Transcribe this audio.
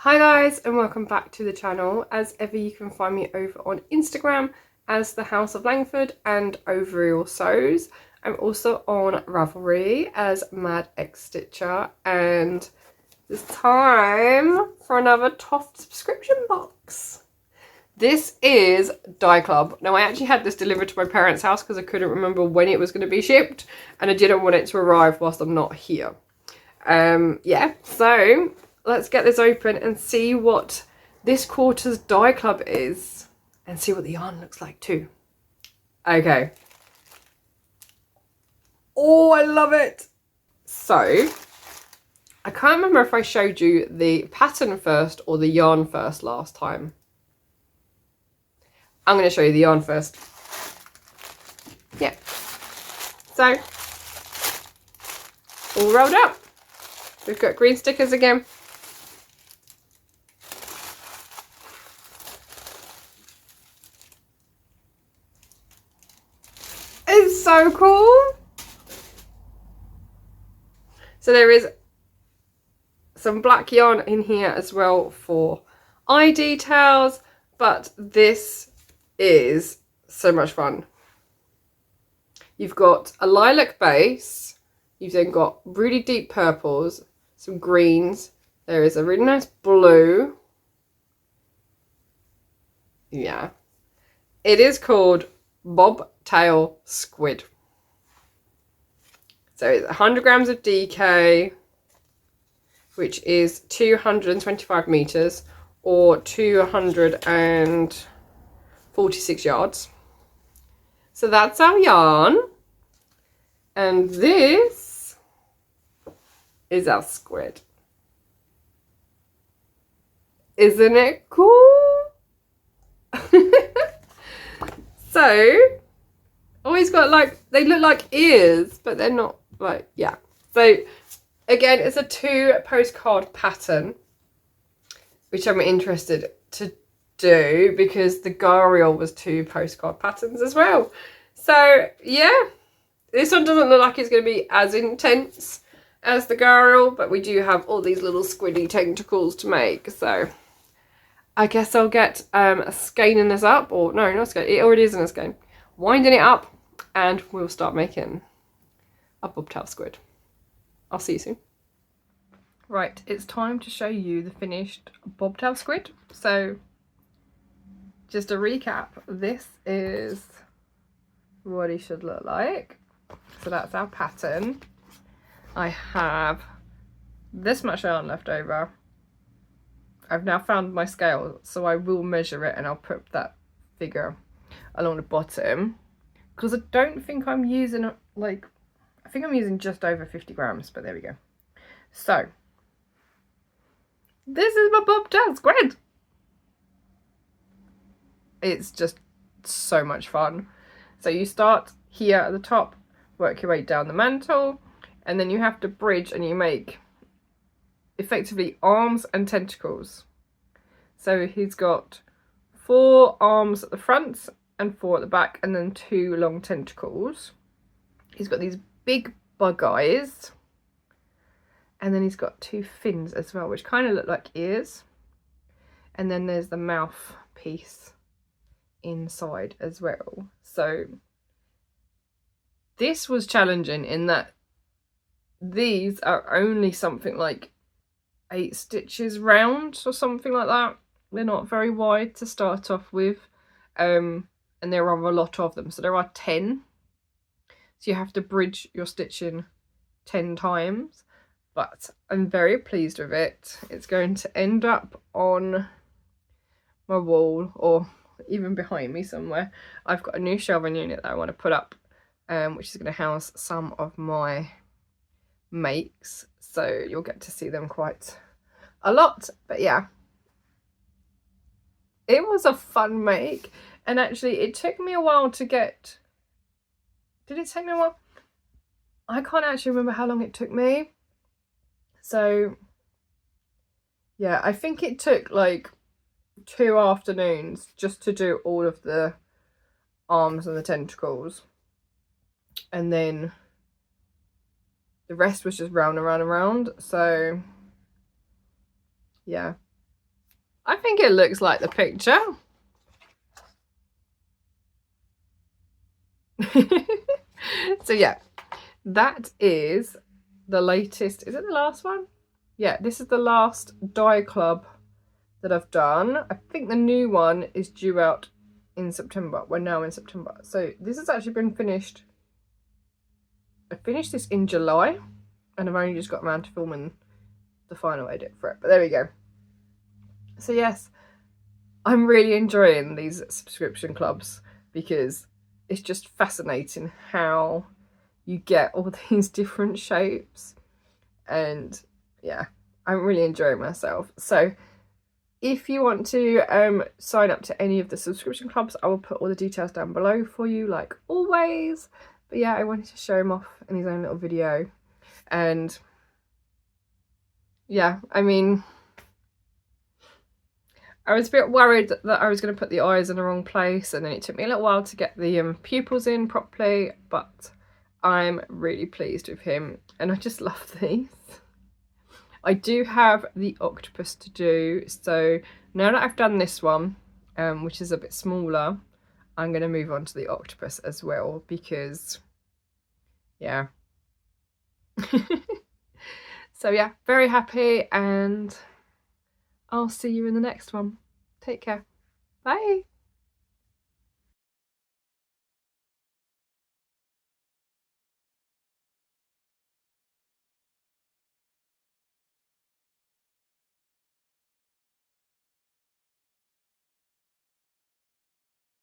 Hi guys, and welcome back to the channel. As ever, you can find me over on Instagram as the House of Langford and Overall Sews. I'm also on Ravelry as Mad X Stitcher, and it's time for another TOFT subscription box. This is Dyeclub. Now, I actually had this delivered to my parents' house because I couldn't remember when it was going to be shipped, and I didn't want it to arrive whilst I'm not here. Yeah, so let's get this open and see what this quarter's Dyeclub is, and see what the yarn looks like too. Okay. Oh, I love it. So, I can't remember if I showed you the pattern first or the yarn first last time. I'm going to show you the yarn first. Yeah. So, all rolled up. We've got green stickers again. It's so cool. So there is some black yarn in here as well for eye details, but this is so much fun. You've got a lilac base, you've then got really deep purples, some greens, there is a really nice blue. Yeah. It is called Bobtail Squid. So it's 100 grams of DK, which is 225 meters or 246 yards. So that's our yarn. And this is our squid. Isn't it cool? So, always got like, they look like ears, but they're not like, yeah. So, again, it's a 2 postcard pattern, which I'm interested to do because the Gariel was 2 postcard patterns as well. So, yeah, this one doesn't look like it's going to be as intense as the Gariel, but we do have all these little squiddy tentacles to make, so I guess I'll get skeining this up, or no, not skein, it already is in a skein. Winding it up, and we'll start making a Bobtail Squid. I'll see you soon. Right, it's time to show you the finished Bobtail Squid. So, just a recap, this is what he should look like. So that's our pattern. I have this much yarn left over. I've now found my scale, so I will measure it and I'll put that figure along the bottom, because I don't think I'm using, like, I think I'm using just over 50 grams, but there we go. So, this is my Bobtail Squid. It's just so much fun. So you start here at the top, work your way down the mantle, and then you have to bridge and you make effectively arms and tentacles. So he's got 4 arms at the front and 4 at the back, and then 2 long tentacles. He's got these big bug eyes, and then he's got 2 fins as well, which kind of look like ears. And then there's the mouth piece inside as well. So this was challenging in that these are only something like 8 stitches round or something like that. They're not very wide to start off with, and there are a lot of them, so there are 10, so you have to bridge your stitching 10 times, but I'm very pleased with it. It's going to end up on my wall or even behind me somewhere. I've got a new shelving unit that I want to put up, which is going to house some of my makes, so you'll get to see them quite a lot. But yeah, it was a fun make, and actually it took me a while to get, did it take me a while? I can't actually remember how long it took me. So yeah, I think it took like 2 afternoons just to do all of the arms and the tentacles, and then the rest was just round and round and round. So yeah, it looks like the picture. So yeah, that is the latest. Is it the last one? Yeah, this is the last Dyeclub that I've done. I think the new one is due out in September. We're now in September. So this has actually been finished. I finished this in July and I've only just got around to filming the final edit for it. But there we go. So yes, I'm really enjoying these subscription clubs because it's just fascinating how you get all these different shapes. And yeah, I'm really enjoying myself. So if you want to sign up to any of the subscription clubs, I will put all the details down below for you, like always. But yeah, I wanted to show him off in his own little video. And yeah, I mean, I was a bit worried that I was going to put the eyes in the wrong place, and then it took me a little while to get the pupils in properly, but I'm really pleased with him, and I just love these. I do have the octopus to do, so now that I've done this one, which is a bit smaller, I'm going to move on to the octopus as well, because yeah. So yeah, very happy, and I'll see you in the next one. Take care. Bye.